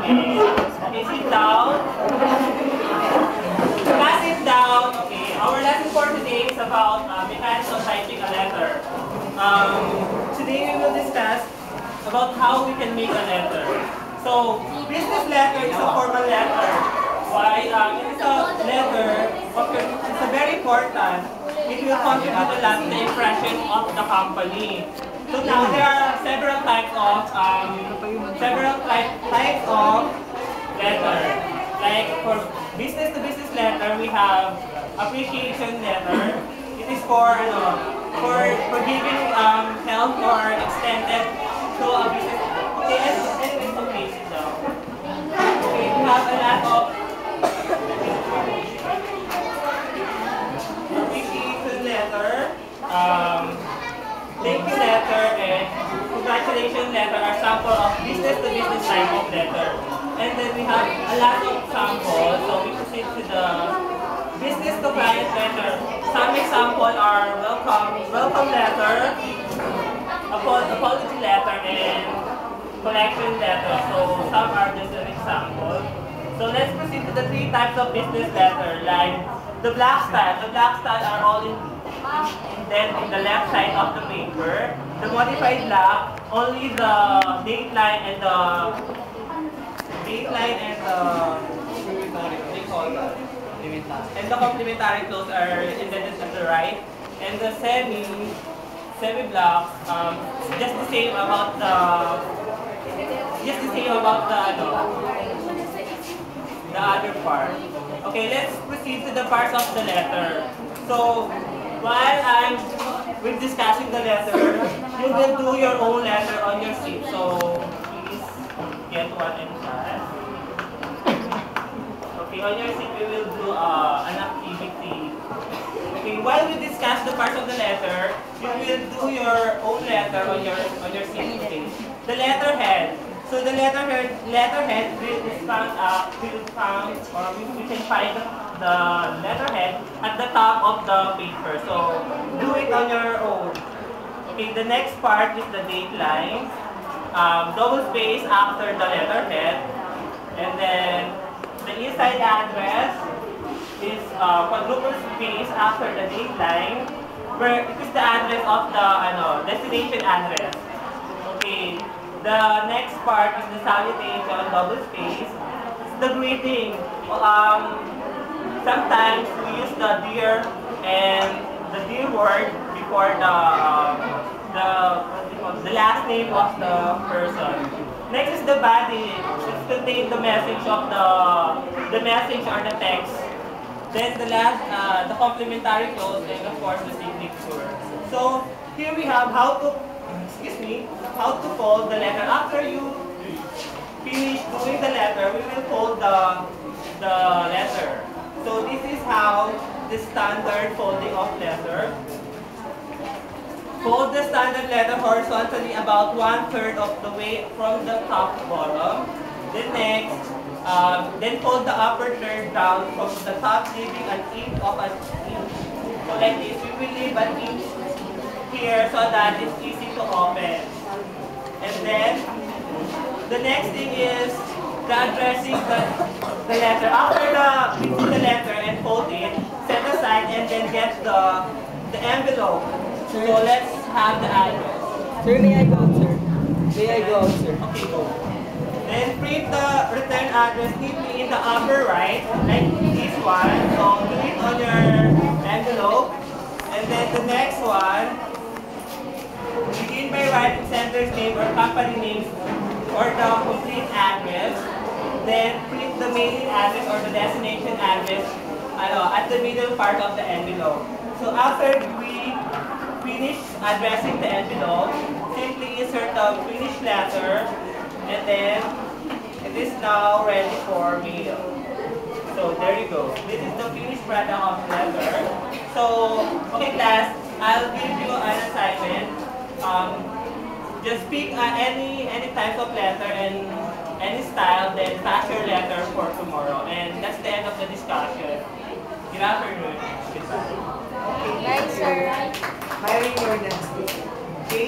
Okay. Okay, sit down. Class, sit down. Okay, our lesson for today is about mechanics of typing a letter. Today we will discuss about how we can make a letter. So, business letter is a formal letter. Why? It is a letter, it's a very important. It will contribute a lot to the impression of the company. So now there are several types of letter. Like for business to business letter, we have appreciation letter. It is for giving help or extended to a business. Okay, anyways, okay, sit down. Okay, we have a lot of appreciation letter, thank you letter, and congratulations letter are sample of business to business type of letter. And then we have a lot of samples, so we proceed to the business to client letter. Some examples are welcome letter, apology letter, and collection letter. So some are just an example. So let's proceed to the three types of business letter, like the black style. The black style are all indented in the left side of the paper. The modified black, only the dateline and the complementary close are indented at the right. And the semi-black, just the same about the other part. Okay, let's proceed to the parts of the letter. So, while we're discussing the letter, you will do your own letter on your sheet. So, please get one and class. Okay, on your sheet we will do an activity. Okay, while we discuss the parts of the letter, you will do your own letter on your sheet. Okay. The letterhead. So the letterhead is found, we can find the letterhead at the top of the paper. So do it on your own. Okay, the next part is the date line. Double space after the letterhead, and then the inside address is quadruple space after the date line, where it is the address of the destination address. Okay. The next part is the salutation, double space. It's the greeting. Sometimes we use the dear and the dear word before the last name of the person. Next is the body. It contains the message of the message or the text. Then the last, the complementary clause, and of course the signature. So here we have how to fold the letter. After you finish doing the letter, we will fold the letter. So this is how the standard folding of letter. Fold the standard letter horizontally about 1/3 of the way from the top to bottom. Then next, then fold the upper third down from the top, leaving an inch of an inch. So like this, we will leave an inch here so that it's easy to open. And then the next thing is the addressing the letter. After the letter and fold it, set aside and then get the envelope. So let's have the address. Sir, may I go, sir? May I go, sir? Okay, go. Then print the return address neatly in the upper right, like this one. So do it on your envelope. And then the next one, begin by writing sender's name or company name or the complete address. Then print the mailing address or the destination address at the middle part of the envelope. So after we finish addressing the envelope, simply insert the finished letter, and then it is now ready for mail. So there you go. This is the finished product of the letter. So, okay class, I'll give you an assignment. Just pick any type of letter and any style, then pass your letter for tomorrow. And that's the end of the discussion. Good afternoon. Goodbye. Bye, sir. Hiring your next week. Okay?